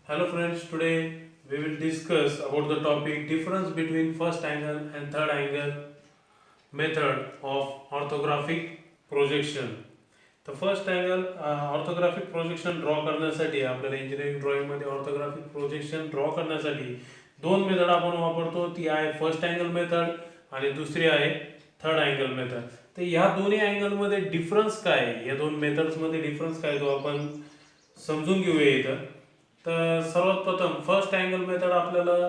Hello friends, today we will discuss about the topic difference between first angle and third angle method of orthographic projection. The first angle orthographic projection draw करण्यासाठी आपल्याला engineering drawing मध्ये orthographic projection draw करण्यासाठी दोन method आपण वापरतो. ती आहे first angle method आणि दुसरी आहे थर्ड अँगल मेथड. तर ह्या दोन्ही अँगल मध्ये डिफरन्स काय आहे, या दोन मेथड्स मध्ये डिफरन्स काय तो आपण समजून घेऊया इथं. तर सर्वात प्रथम फर्स्ट अँगल मेथड आपल्याला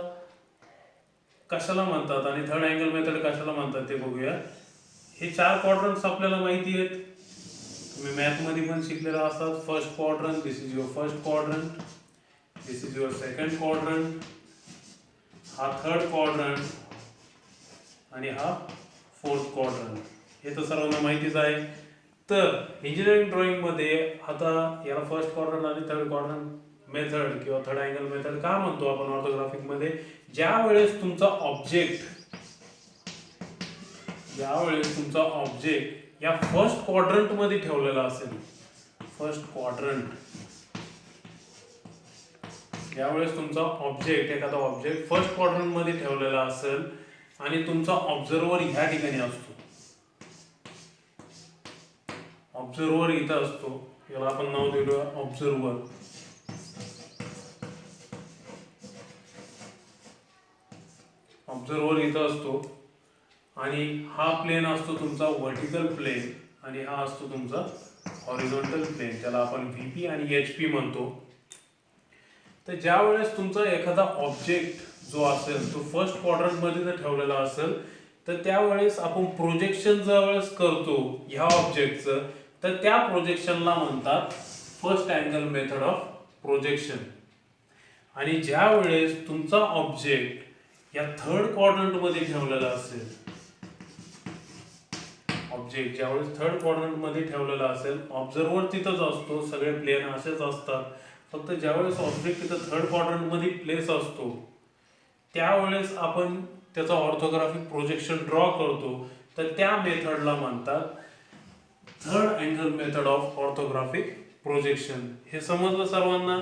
कशाला म्हणतात आणि थर्ड अँगल मेथड कशाला म्हणतात ते बघूया. हे चार क्वाड्रंट्स आपल्याला माहिती आहेत, तुम्ही मॅथ मध्ये पण शिकलेला असतात. First quadrant, this is your first quadrant, this is your second quadrant, हा थर्ड क्वाड्रंट आणि हा फोर्थ क्वाड्रंट. हे तर सर्वांना माहितीच आहे. तर इंजिनिअरिंग ड्रॉइंग मध्ये आता याला फर्स्ट क्वाड्रंट आणि थर्ड क्वाड्रंट मेथड किंवा थर्ड अँगल मेथड का म्हणतो आपण ऑर्थोग्राफिक मध्ये. ज्या वेळेस तुमचा ऑब्जेक्ट या फर्स्ट क्वाड्रंट मध्ये ठेवलेला असेल, फर्स्ट क्वाड्रंट, यावेळेस तुमचा एखादा ऑब्जेक्ट फर्स्ट क्वाड्रंट मध्ये ठेवलेला असेल आणि तुमचा ऑब्झर्वर ह्या ठिकाणी असतो, ऑब्झर्वर इथं असतो, याला आपण नाव दिलं ऑब्झर्वर. ऑब्झर्वर इथं असतो आणि हा प्लेन असतो तुमचा व्हर्टिकल प्लेन आणि हा असतो तुमचा हॉरिझॉन्टल प्लेन, त्याला आपण व्हीपी आणि एचपी म्हणतो. तर ज्या वेळेस तुमचा एखादा ऑब्जेक्ट जो असेल तो फर्स्ट क्वाड्रंट मध्ये जर ठेवलेला असेल तर त्यावेळेस आपण प्रोजेक्शन ज्या वेळेस करतो ह्या ऑब्जेक्टचं, तर त्या प्रोजेक्शनला म्हणतात first angle method of projection. आणि ज्या वेळेस तुमचा ऑब्जेक्ट या थर्ड क्वाड्रंट मध्ये ठेवलेला असेल, ऑब्जेक्ट ज्यावेळेस थर्ड क्वाड्रंट मध्ये ठेवलेला असेल, ऑब्झर्वर तिथंच असतो, सगळे प्लेन असेच असतात, फक्त ज्यावेळेस ऑब्जेक्ट तिथं थर्ड क्वाड्रंट मध्ये प्लेस असतो त्यावेळेस आपण त्याचा ऑर्थोग्राफिक प्रोजेक्शन ड्रॉ करतो. तर त्या मेथडला म्हणतात third angle method of orthographic projection. हे समजलं सर्वांना.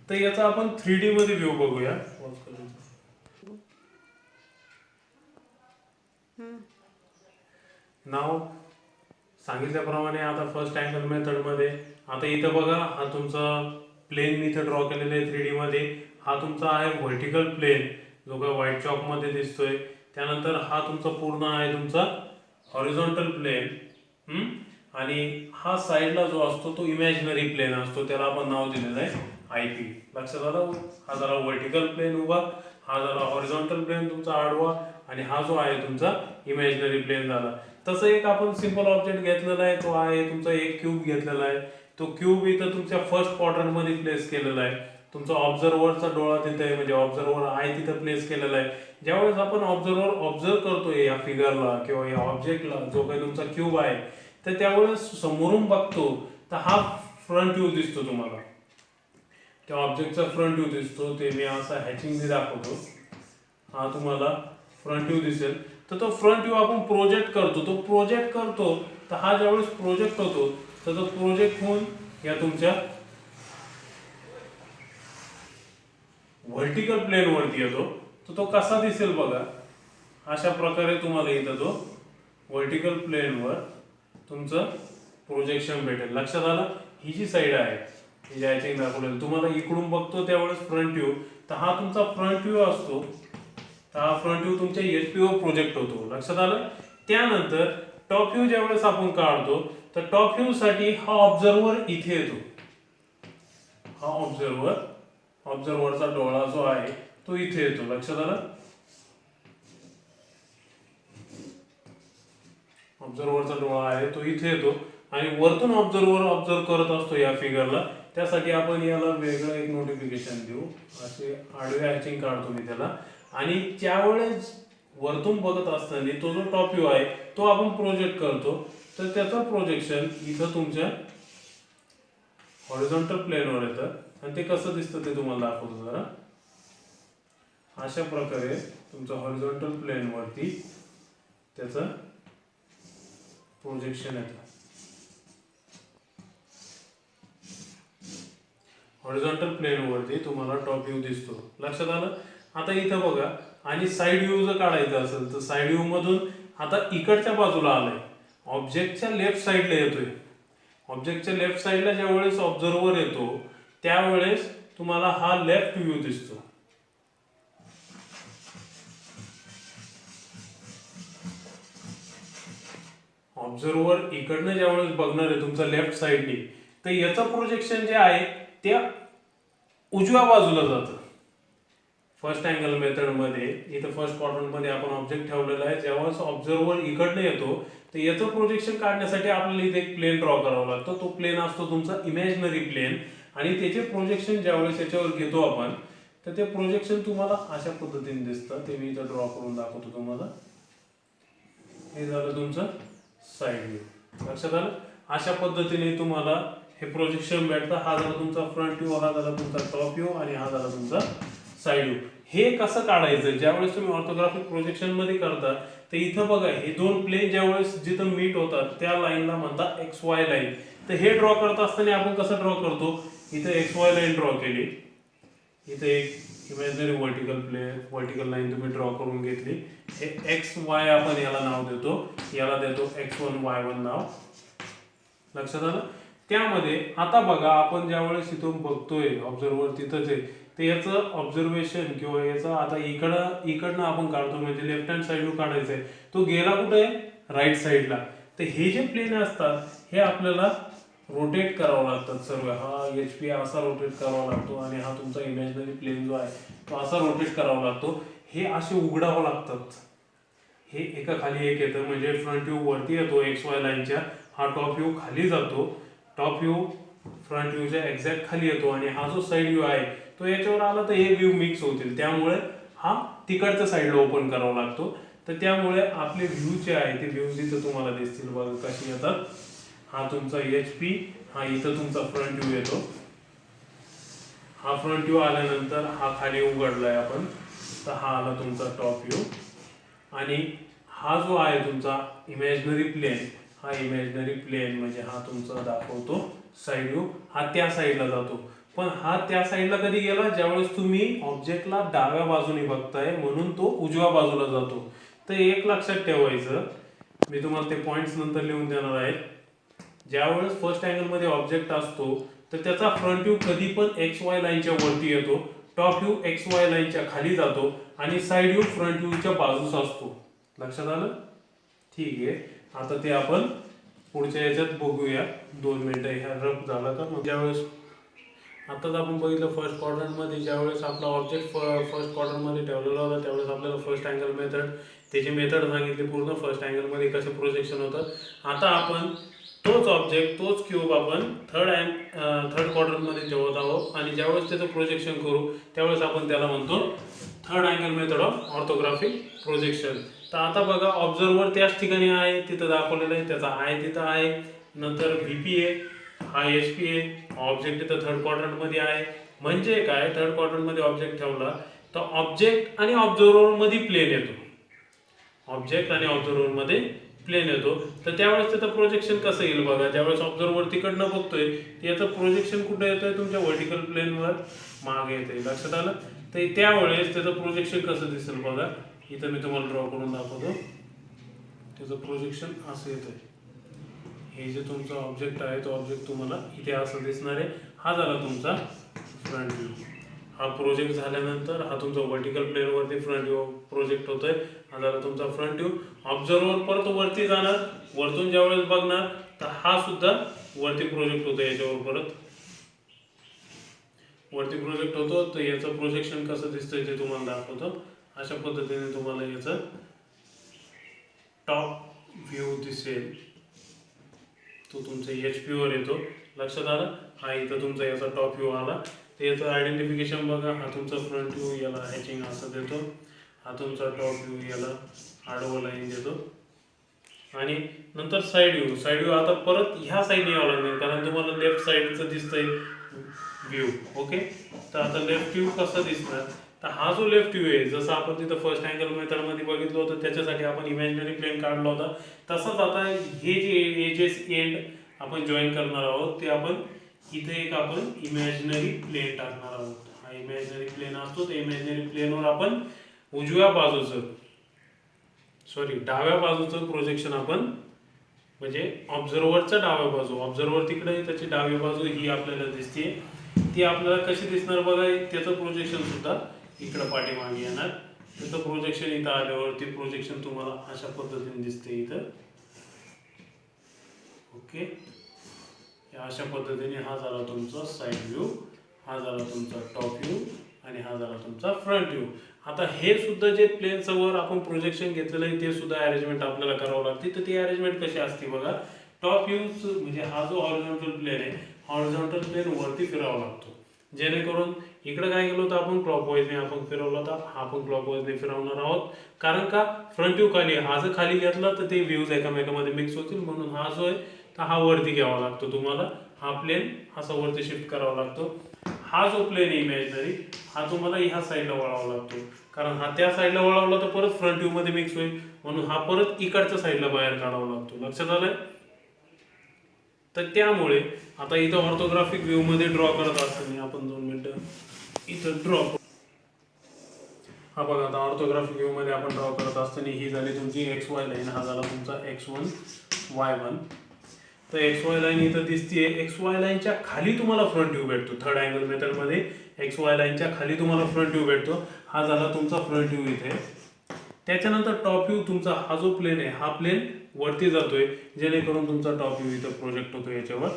तर याचा आपण 3D मध्ये व्ह्यू बघूया. नाव सांगितल्याप्रमाणे आता फर्स्ट अँगल मेथड मध्ये आता इथं बघा, हा तुमचा प्लेन मी इथं ड्रॉ केलेला आहे 3D मध्ये. हा तुमचा आहे व्हर्टिकल प्लेन जो का व्हाईट चॉक मध्ये दिसतोय. त्यानंतर हा तुमचा पूर्ण आहे तुमचा हॉरिझॉन्टल प्लेन आणि हा साईडला जो असतो तो इमॅजिनरी प्लेन असतो, त्याला आपण नाव दिलेलं आहे आयपी. लक्षात आलं. हा झाला व्हर्टिकल प्लेन उभा, हा झाला हॉरिझॉन्टल प्लेन तुमचा आडवा आणि हा जो आहे तुमचा इमॅजिनरी प्लेन झाला. तसं एक आपण सिंपल ऑब्जेक्ट घेतलेला आहे, तो आहे तुमचा एक क्यूब घेतलेला आहे. तो क्यूब इथं तुमच्या फर्स्ट क्वाड्रंट मध्ये प्लेस केलेला आहे. तुमचा ऑब्झर्वरचा डोळा तिथे आहे, म्हणजे ऑब्झर्वर आहे तिथं प्लेस केलेला आहे. ज्यावेळेस आपण ऑब्झर्व करतोय या फिगरला किंवा या ऑब्जेक्टला जो काही तुमचा क्यूब आहे, तर त्यावेळेस समोरून बघतो तर हा फ्रंट व्ह्यू दिसतो तुम्हाला, त्या ऑब्जेक्टचा फ्रंट व्ह्यू दिसतो. ते मी असा हॅचिंग दाखवतो, हा तुम्हाला फ्रंट व्ह्यू दिसेल. तर तो फ्रंट व्ह्यू आपण प्रोजेक्ट करतो. तर हा ज्यावेळेस प्रोजेक्ट होतो तर तो प्रोजेक्ट होऊन या तुमच्या व्हर्टिकल प्लेन वरती येतो. तर तो कसा दिसेल बघा, अशा प्रकारे तुम्हाला इथं तो व्हर्टिकल प्लेनवर तुमचं प्रोजेक्शन भेटेल. लक्षात आलं. ही जी साईड आहे, ही जी हॅचिंग दाखवलेली, तुम्हाला इकडून बघतो त्यावेळेस फ्रंट व्ह्यू, तर हा तुमचा फ्रंट व्ह्यू असतो. तर हा फ्रंट व्ह्यू तुमच्या एचपीवर प्रोजेक्ट होतो. लक्षात आलं. त्यानंतर टॉप व्ह्यू ज्यावेळेस आपण काढतो तर टॉप व्ह्यू साठी हा ऑब्झर्वर इथे येतो. हा ऑब्झर्वरचा डोळा जो आहे तो इथे येतो. लक्षात आलं. ऑब्झर्वरचा डोळा आहे तो इथे येतो आणि वरतून ऑब्झर्व करत असतो या फिगरला. त्यासाठी आपण याला वेगळं एक नोटिफिकेशन देऊ, असे आडवे हॅचिंग काढतो मी त्याला. आणि त्यावेळेस वरतून बघत असताना तो जो टॉप व्ह्यू आहे तो आपण प्रोजेक्ट करतो. तर त्याचं प्रोजेक्शन इथं तुमच्या हॉरिझॉन्टल प्लेनवर येतं आणि ते कसं दिसतं ते तुम्हाला दाखवतो जरा. अशा प्रकारे तुमच्या हॉरिझॉन्टल प्लेनवरती त्याचं प्रोजेक्शन येतं. हॉरिझॉन्टल प्लेनवरती तुम्हाला टॉप व्ह्यू दिसतो. लक्षात आलं? आता इथं बघा, आणि साईड व्ह्यू जर काढायचं असेल तर साईड व्ह्यू मधून आता इकडच्या बाजूला आलाय, ऑब्जेक्टच्या लेफ्ट साईडला येतोय. ऑब्जेक्टच्या लेफ्ट साईडला ज्यावेळेस ऑब्झर्वर येतो त्यावेळेस तुम्हाला हा लेफ्ट व्ह्यू दिसतो. ऑब्झर्वर इकडनं ज्यावेळेस बघणार आहे तुमचा लेफ्ट साईडने, तर याचं प्रोजेक्शन जे आहे ते उजव्या बाजूला जातं. फर्स्ट अँगल मेथडमध्ये इथं फर्स्ट क्वाड्रंटमध्ये आपण ऑब्जेक्ट ठेवलेला आहे. जेव्हा ऑब्झर्वर इकडनं येतो तर याचं प्रोजेक्शन काढण्यासाठी आपल्याला इथे एक प्लेन ड्रॉ करावा लागतो. तो प्लेन असतो तुमचा इमॅजिनरी प्लेन, आणि त्याचे प्रोजेक्शन ज्यावेळेस याच्यावर घेतो आपण तर ते प्रोजेक्शन तुम्हाला अशा पद्धतीने दिसतं. ते मी इथं ड्रॉ करून दाखवतो तुम्हाला. हे झालं तुमचं साईड व्ह्यू. लक्षात आलं? अशा पद्धतीने तुम्हाला हे प्रोजेक्शन भेटतं. हा झाला तुमचा फ्रंट व्ह्यू, हा झाला तुमचा टॉप व्ह्यू, आणि हा झाला तुमचा साईड व्ह्यू. हे कसं काढायचं ज्यावेळेस तुम्ही ऑर्थोग्राफिक प्रोजेक्शन मध्ये करता, तर इथं बघा हे दोन प्लेन ज्यावेळेस जिथं मीट होतात त्या लाईनला म्हणतात एक्स वाय लाईन. तर हे ड्रॉ करत असताना आपण कसं ड्रॉ करतो, इथं एक्स वाय लाईन ड्रॉ केली, इथे एक इमॅजिनरी व्हर्टिकल लाईन तुम्ही ड्रॉ करून घेतली. हे एक्स वाय आपण याला नाव देतो, याला देतो x1 y1 नाव. लक्षात आलं? त्यामध्ये आता बघा आपण ज्यावेळेस इथून बघतोय ऑब्झर्वर तिथंच आहे, तर याचं ऑब्झर्वेशन किंवा याचं आता इकडनं आपण काढतो, म्हणजे लेफ्ट हँड साईडला काढायचं आहे. तो गेला कुठे? राईट साईडला. तर हे जे प्लेन असतात हे आपल्याला रोटेट करावं लागतात सर्व. हा HP असा रोटेट करावा लागतो, आणि हा तुमचा इमॅजिनरी प्लेन जो आहे तो असा रोटेट करावा लागतो. हे असे उघडावं लागतात. हे एका खाली एक येतं, म्हणजे फ्रंट व्ह्यू वरती येतो एक्स वाय लाईनच्या, हा टॉप व्ह्यू खाली जातो. टॉप व्ह्यू फ्रंट व्ह्यूच्या एक्झॅक्ट खाली येतो, आणि हा जो साईड व्ह्यू आहे तो याच्यावर आला तर हे व्ह्यू मिक्स होतील. त्यामुळे हा तिकडच्या साईडला ओपन करावा लागतो. तर त्यामुळे आपले व्ह्यू जे आहे ते व्ह्यूज इथं तुम्हाला दिसतील बघा कशी येतात. हा तुमचा HP, हा इथं तुमचा फ्रंट व्ह्यू येतो. हा फ्रंट व्ह्यू आल्यानंतर हा खाली उघडलाय आपण, तर हा आला तुमचा टॉप व्ह्यू. आणि हा जो आहे तुमचा इमॅजिनरी प्लेन, हा इमॅजिनरी प्लेन म्हणजे हा तुमचा दाखवतो साईड व्ह्यू, हा त्या साईडला जातो. पण हा त्या साईडला कधी गेला? ज्यावेळेस तुम्ही ऑब्जेक्टला डाव्या बाजूने बघताय म्हणून तो उजव्या बाजूला जातो. तर एक लक्षात ठेवायचं, मी तुम्हाला ते पॉइंट्स नंतर लिहून देणार आहे. ज्यावेळेस फर्स्ट अँगल मध्ये ऑब्जेक्ट असतो तर त्याचा फ्रंट व्ह्यू कधी पण एक्स वाय लाईनच्या वरती येतो, टॉप व्ह्यू एक्स वाय लाईनच्या खाली जातो, आणि साईड व्ह्यू फ्रंट व्ह्यूच्या बाजूस असतो. लक्षात आलं? ठीक आहे. आता ते आपण पुढच्या याच्यात बघूया. 2 मिनिटं ह्या रफ झाला का मग. ज्यावेळेस आताच आपण बघितलं फर्स्ट क्वाड्रंटमध्ये ज्यावेळेस आपला ऑब्जेक्ट फर्स्ट क्वाड्रंटमध्ये ठेवलेला होता त्यावेळेस आपल्याला फर्स्ट अँगल मेथड त्याची मेथड सांगितली पूर्ण, फर्स्ट अँगलमध्ये कसं प्रोजेक्शन होतं. आता आपण तोच ऑब्जेक्ट तोच क्यूब आपण थर्ड क्वाड्रंटमध्ये ठेवत आहोत, आणि ज्यावेळेस त्याचं प्रोजेक्शन करू त्यावेळेस आपण त्याला म्हणतो third angle method of orthographic projection. तर आता बघा ऑब्झर्वर त्याच ठिकाणी आहे, तिथं दाखवलेलं आहे, त्याचा आय तिथं आहे, नंतर VP आहे, हा HP आहे, ऑब्जेक्ट इथं थर्ड क्वाड्रंटमध्ये आहे. म्हणजे काय, थर्ड क्वाड्रंटमध्ये ऑब्जेक्ट ठेवला तर ऑब्जेक्ट आणि ऑब्झर्वर मध्ये प्लेन येतो, ऑब्जेक्ट आणि ऑब्झर्वर मध्ये प्लेन येतो. तर त्यावेळेस त्याचं प्रोजेक्शन कसं येईल बघा. ज्यावेळेस ऑब्झर्वर तिकडनं बघतोय याचं प्रोजेक्शन कुठे येतोय? तुमच्या व्हर्टिकल प्लेनवर मागे येते. लक्षात आलं? तर त्यावेळेस त्याचं प्रोजेक्शन कसं दिसेल बघा. इथं मी तुम्हाला ड्रॉ करून दाखवतो. त्याचं प्रोजेक्शन असं येतंय. हे जे तुमचा ऑब्जेक्ट आहे तो ऑब्जेक्ट तुम्हाला इथे असं दिसणार आहे. हा झाला तुमचा फ्रंट व्ह्यू. हा प्रोजेक्ट झाल्यानंतर हा तुमचा व्हर्टिकल प्लेनवरती फ्रंट व्ह्यू प्रोजेक्ट होतोय. हा झाला तुमचा फ्रंट व्ह्यू. ऑब्झर्वर परत वरती जाणार, वरतून ज्यावेळेस बघणार तर हा सुद्धा वरती प्रोजेक्ट होतो, याच्यावर परत वरती प्रोजेक्ट होतो. तर याचं प्रोजेक्शन कसं दिसतंय ते तुम्हाला दाखवतो. अशा पद्धतीने तुम्हाला याचं टॉप व्ह्यू दिसेल, तो तुमचा HP वर येतो. लक्षात आलं? हा इथं तुमचा याचा टॉप व्ह्यू आला. तर याचं आयडेंटिफिकेशन बघा. हा तुमचा फ्रंट व्ह्यू, याला हॅचिंग असं देतो. हा तुमचा टॉप व्ह्यू, याला आडवं लाईन देतो. आणि नंतर साईड व्ह्यू आता परत ह्या साईडने यावं लागणार, कारण तुम्हाला लेफ्ट साईडचं दिसतंय व्ह्यू. ओके, तर आता लेफ्ट व्ह्यू कसं दिसणार, तर हा जो लेफ्ट व्ह्यू आहे जसं आपण तिथं फर्स्ट अँगल मेथडमध्ये बघितलं होतं त्याच्यासाठी आपण इमॅजिनरी प्लेन काढला होता, तसंच आता हे जे एजेस एंड आपण जॉईन करणार आहोत ते आपण इथे एक आपण इमॅजिनरी प्लेन टाकणार आहोत. हा इमॅजिनरी प्लेन असतो, त्या इमॅजिनरी प्लेनवर आपण उजव्या बाजूचं डाव्या बाजूचं प्रोजेक्शन आपण म्हणजे ऑब्झर्वरचा डाव्या बाजू, ऑब्झर्वर तिकडे त्याची डावी बाजू ही आपल्याला दिसते. ती आपल्याला कशी दिसणार बघा, त्याचं प्रोजेक्शन सुद्धा इकडं पाठीमागे येणार. त्याचं प्रोजेक्शन इथं आल्यावरती प्रोजेक्शन तुम्हाला अशा पद्धतीने दिसते इथं. ओके, अशा पद्धतीने हा झाला तुमचा साइड व्ह्यू, हा झाला तुमचा टॉप व्ह्यू आणि हा झाला तुमचा फ्रंट व्ह्यू. आता हे सुद्धा जे प्लेनचं वर आपण प्रोजेक्शन घेतलेलं आहे ते सुद्धा अरेंजमेंट आपल्याला करावं लागते. तर ती अरेंजमेंट कशी असते बघा, टॉप व्ह्यू म्हणजे हा जो हॉरिझॉन्टल प्लेन आहे, हॉरिझॉन्टल प्लेन वरती फिरावा लागतो, जेणेकरून इकडे काय केलं होतं आपण क्लॉकवाईजने आपण फिरवला होता, हा आपण क्लॉकवाईजने फिरवणार आहोत. कारण का फ्रंट व्ह्यू खाली, हा जर खाली घेतला तर ते व्ह्यूज एकामेकामध्ये मिक्स होतील, म्हणून हा जो आहे तर हा वरती घ्यावा लागतो तुम्हाला. हा प्लेन असा वरती शिफ्ट करावा लागतो. हा जो प्लेन आहे इमॅजिनरी, हा तुम्हाला ह्या साईडला वळावा लागतो, कारण हा त्या साईडला वळवला तर परत फ्रंट व्ह्यू मध्ये मिक्स होईल, म्हणून हा परत इकडच्या साईडला बाहेर काढावा लागतो. लक्षात आलंय? तर त्यामुळे आता इथं ऑर्थोग्राफिक व्ह्यू मध्ये ड्रॉ करत असताना आपण 2 मिनिटं इथं ड्रॉ. हा बघा, आता ऑर्थोग्राफिक व्ह्यू मध्ये आपण ड्रॉ करत असताना ही झाली तुमची XY लाईन, हा झाला तुमचा X1 Y1. तर XY लाईन इथं दिसतीये. XY लाईनच्या खाली तुम्हाला फ्रंट व्ह्यू भेटतो. थर्ड अँगल मेथड मध्ये XY लाईनच्या खाली तुम्हाला फ्रंट व्ह्यू भेटतो. हा झाला तुमचा फ्रंट व्ह्यू इथे. त्याच्यानंतर टॉप व्ह्यू तुमचा हा जो प्लेन आहे, हा प्लेन वरती जातोय, जेणेकरून तुमचा टॉप व्ह्यू इथं प्रोजेक्ट होतो याच्यावर.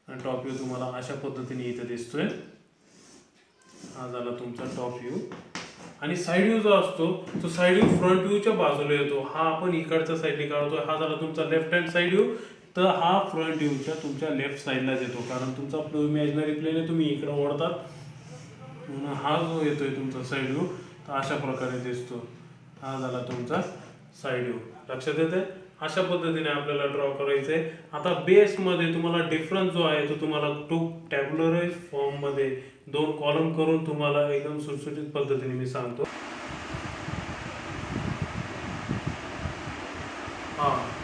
आणि टॉप व्ह्यू तुम्हाला अशा पद्धतीने इथं दिसतोय. हा झाला तुमचा टॉप व्ह्यू. आणि साइड व्ह्यू जो असतो तो साइड व्ह्यू फ्रंट व्ह्यूच्या बाजूला येतो. हा आपण इकडच्या साईडने काढतोय. हा झाला तुमचा लेफ्ट हँड साइड व्ह्यू. तर हा फ्रंट व्ह्यूच्या तुमच्या लेफ्ट साईडलाच येतो, कारण तुमचा इमॅजिनरी प्लेन आहे, तुम्ही इकडे ओढतात, म्हणून हा जो येतोय तुमचा साइड व्ह्यू तर अशा प्रकारे दिसतो. हा झाला तुमचा साइड व्ह्यू. लक्षात येते? अशा पद्धतीने आपल्याला ड्रॉ करायचंय. आता बेस मध्ये तुम्हाला डिफरन्स जो आहे तो तुम्हाला टॅब्युलर फॉर्म मध्ये 2 कॉलम करून तुम्हाला एकदम सुटसुटीत पद्धतीने मी सांगतो.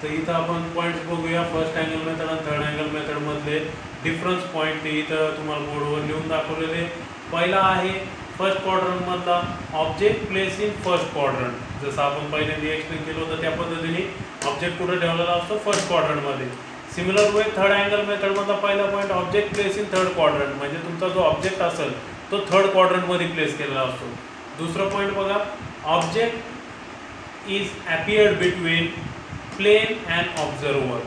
तर इथं आपण पॉईंट्स बघूया. फर्स्ट अँगल मेथड आणि थर्ड अँगल मेथड मधले डिफरन्स पॉईंट ते इथं तुम्हाला बोर्डवर लिहून दाखवलेले. पहिला आहे फर्स्ट क्वाड्रंट मधला object place in first quadrant. जसं आपण पहिल्यांदा एक्सप्लेन केलं होतं त्या पद्धतीने ऑब्जेक्ट कुठे ठेवलेला असतो, फर्स्ट क्वाड्रंट मध्ये. Similar way third angle method मधला पहिला point object place in third quadrant, म्हणजे तुमचा जो ऑब्जेक्ट असेल तो थर्ड क्वाड्रंट मध्ये प्लेस केलेला असतो. दुसरा पॉईंट बघा, object is appeared between plane and observer.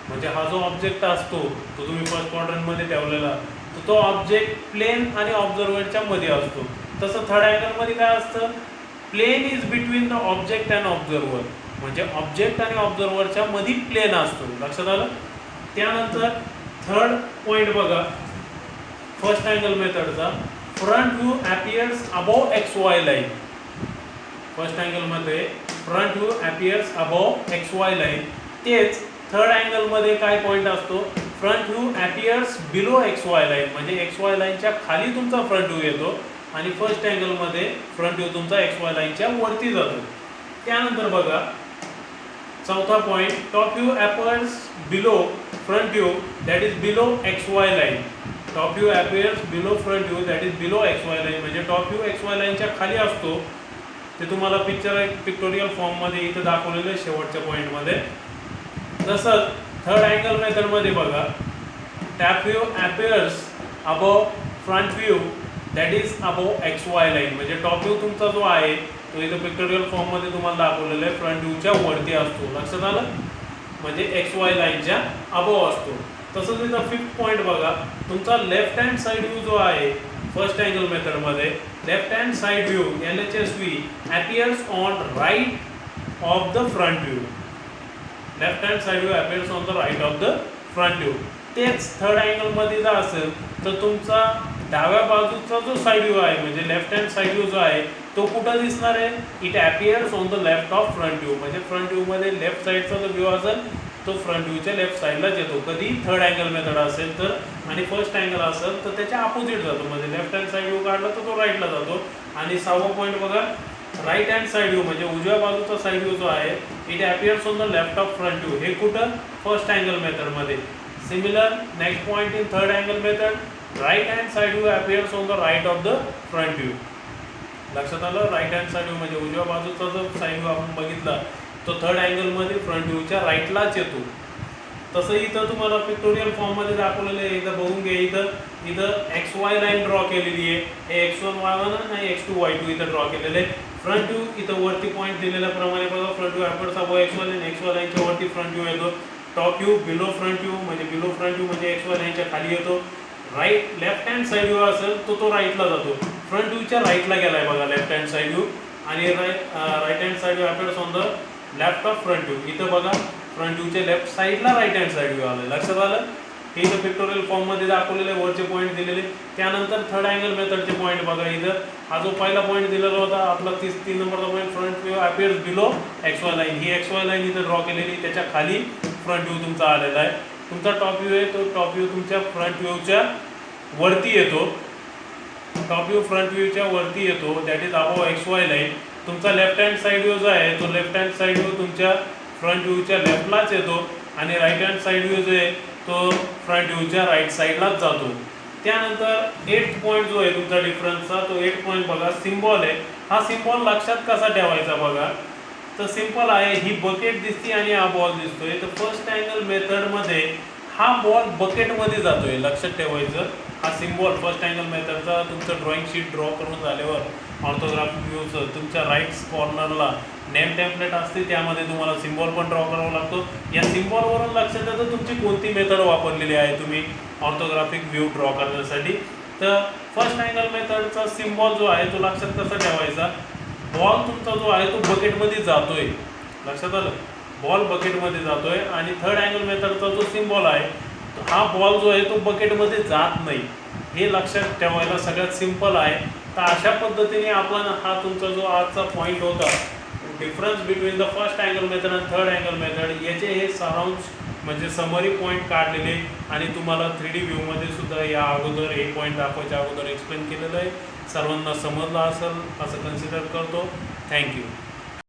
म्हणजे हा जो ऑब्जेक्ट असतो तो तुम्ही फर्स्ट क्वाड्रंट मध्ये ठेवलेला, तर तो ऑब्जेक्ट प्लेन आणि ऑब्झर्वरच्या मध्ये असतो. तसं थर्ड अँगल मध्ये काय असतं, plane is between the object and observer, म्हणजे ऑब्जेक्ट आणि ऑब्झर्वरच्या मध्ये प्लेन असतो. लक्षात आलं? त्यानंतर थर्ड पॉइंट बघा फर्स्ट अँगल मेथडचा, front view appears above XY line. First angle मध्ये front view appears above XY line. तेच थर्ड अँगल मध्ये काय पॉइंट असतो, front view appears below XY line, म्हणजे XY लाईनच्या खाली तुमचा फ्रंट व्ह्यू येतो आणि फर्स्ट अँगल मध्ये फ्रंट व्ह्यू तुमचा XY लाईनच्या वरती जातो. त्यानंतर बघा चौथा point, top view appears below front view that is below XY line. Top view appears below front view that is below XY line, म्हणजे टॉप व्ह्यू XY लाईनच्या खाली असतो. ते तुम्हाला पिक्टोरियल फॉर्म मध्ये इथं दाखवलेलं आहे शेवटच्या पॉइंट मध्ये. तसंच थर्ड अँगल मेथड मध्ये बघा, top view appears above front view that is above XY line, म्हणजे टॉप व्ह्यू तुमचा जो आहे तो इथं पिक्टोरियल फॉर्म मध्ये तुम्हाला दाखवलेलं आहे फ्रंट व्ह्यूच्या वरती असतो. लक्षात आलं? म्हणजे XY लाईनच्या अबोव असतो. तसंच इथं फिफ्थ पॉइंट बघा, तुमचा लेफ्ट हँड साइड व्ह्यू जो आहे फर्स्ट अँगल मेथड मध्ये, left hand side view LHSV appears on right of the front view. Left hand side view appears on the right of the front view. तेच third angle मध्ये जर असेल तर तुमचा डाव्या बाजूचा जो साइड व्ह्यू आहे म्हणजे लेफ्ट हँड साइड व्ह्यू जो आहे तो कुठं दिसणार आहे, it appears on the left of front view. म्हणजे फ्रंट व्ह्यू मध्ये लेफ्ट साइडचा जो व्ह्यू असेल तो फ्रंट व्ह्यूच्या लेफ्ट साईडलाच येतो. कधी थर्ड अँगल मेथड असेल तर, आणि फर्स्ट अँगल असेल तर त्याच्या अपोजिट जातो, म्हणजे लेफ्ट हँड साइड व्ह्यू काढला तर तो राईटला जातो. आणि 6वा पॉईंट बघा, राईट हँड साइड व्ह्यू म्हणजे उजव्या बाजूचा साइड व्ह्यू जो आहे it appears on the left of front view. हे कुठं, फर्स्ट अँगल मेथड मध्ये. Similar, next point in third angle method, right hand side view appears on the right of the front view. लक्षात आलं, right hand side view म्हणजे उजव्या बाजूचा जो side view आपण बघितला तो थर्ड अँगलमध्ये फ्रंट व्ह्यूच्या राईटलाच येतो. तसं इथं तुम्हाला पिक्टोरियल फॉर्ममध्ये दाखवलेलं आहे, एकदा बघून घ्या. इथं एक्स वाय लाईन ड्रॉ केलेली आहे, हे x1 y1 आणि x2 y2 इथं ड्रॉ केलेलं आहे. फ्रंट व्ह्यू इथं वरती पॉईंट दिलेल्याप्रमाणे बघा, front view upwards above x1 आणि x1 लाईनच्या वरती फ्रंट व्ह्यू येतो. Top view below front view म्हणजे x1 लाईनच्या खाली येतो. Right left hand side view असेल तो राईटला जातो. फ्रंट व्ह्यूच्या राईटला गेलाय बघा लेफ्ट हँड साईड व्ह्यू, आणि right hand side view upwards on the left of front view. इथं बघा फ्रंट व्ह्यूच्या लेफ्ट साईडला राईट हँड साईड व्ह्यू आलं. लक्षात आलं, हे इथं पिक्टोरियल फॉर्ममध्ये दाखवलेले वरचे पॉईंट दिलेले. त्यानंतर थर्ड अँगल मेथडचे पॉईंट बघा. इथं हा जो पहिला पॉईंट दिलेला होता आपला 3 नंबरचा point, front view appears below XY line. ही XY लाईन इथं ड्रॉ केलेली, त्याच्या खाली फ्रंट व्ह्यू तुमचा आलेला आहे. तुमचा टॉप व्ह्यू आहे तो टॉप व्ह्यू तुमच्या फ्रंट व्ह्यूच्या वरती येतो. टॉप व्ह्यू फ्रंट व्ह्यूच्या वरती येतो, that is above XY line. तुमचा लेफ्ट हँड साईड व्ह्यू जो आहे तो लेफ्ट हँड साईड व्ह्यू तुमच्या फ्रंट व्ह्यूच्या लेफ्टलाच येतो, आणि राईट हँड साईड व्ह्यू जो आहे तो फ्रंट व्ह्यूच्या राईट साईडलाच जातो. त्यानंतर 8th पॉईंट जो आहे तुमचा डिफरन्सचा, तो 8th पॉईंट बघा, सिम्बॉल आहे. हा सिम्बॉल लक्षात कसा ठेवायचा बघा, तर सिंपल आहे. ही बकेट दिसते आणि हा बॉल दिसतोय, तर फर्स्ट अँगल मेथडमध्ये हा बॉल बकेटमध्ये जातोय, लक्षात ठेवायचं. हा सिम्बॉल फर्स्ट अँगल मेथडचा तुमचं ड्रॉइंग शीट ड्रॉ करून झाल्यावर ऑर्थोग्राफिक व्ह्यूचं तुमच्या राईट कॉर्नरला नेम टेम्पलेट असते, त्यामध्ये तुम्हाला सिम्बॉल पण ड्रॉ करावा लागतो. या सिम्बॉलवरून लक्षात येतं तुमची कोणती मेथड वापरलेली आहे तुम्ही ऑर्थोग्राफिक व्ह्यू ड्रॉ करण्यासाठी. तर फर्स्ट अँगल मेथडचा सिम्बॉल जो आहे तो लक्षात कसा ठेवायचा, बॉल तुमचा जो आहे तो बकेटमध्ये जातोय, लक्षात आलं, बॉल बकेटमध्ये जातोय. आणि थर्ड अँगल मेथडचा जो सिम्बॉल आहे हा बॉल जो आहे तो बकेटमध्ये जात नाही, हे लक्षात ठेवायला सगळ्यात सिंपल आहे. तर अशा पद्धतीने आपण हा तुमचा जो आजचा पॉईंट होता, difference between the first angle method आणि थर्ड अँगल मेथड, याचे हे सारांश म्हणजे समरी पॉईंट काढलेले आणि तुम्हाला 3D व्ह्यूमध्ये सुद्धा या अगोदर हे पॉईंट दाखवायच्या अगोदर एक्सप्लेन केलेलं आहे. सर्वांना समजलं असेल असं कन्सिडर करतो. थँक्यू.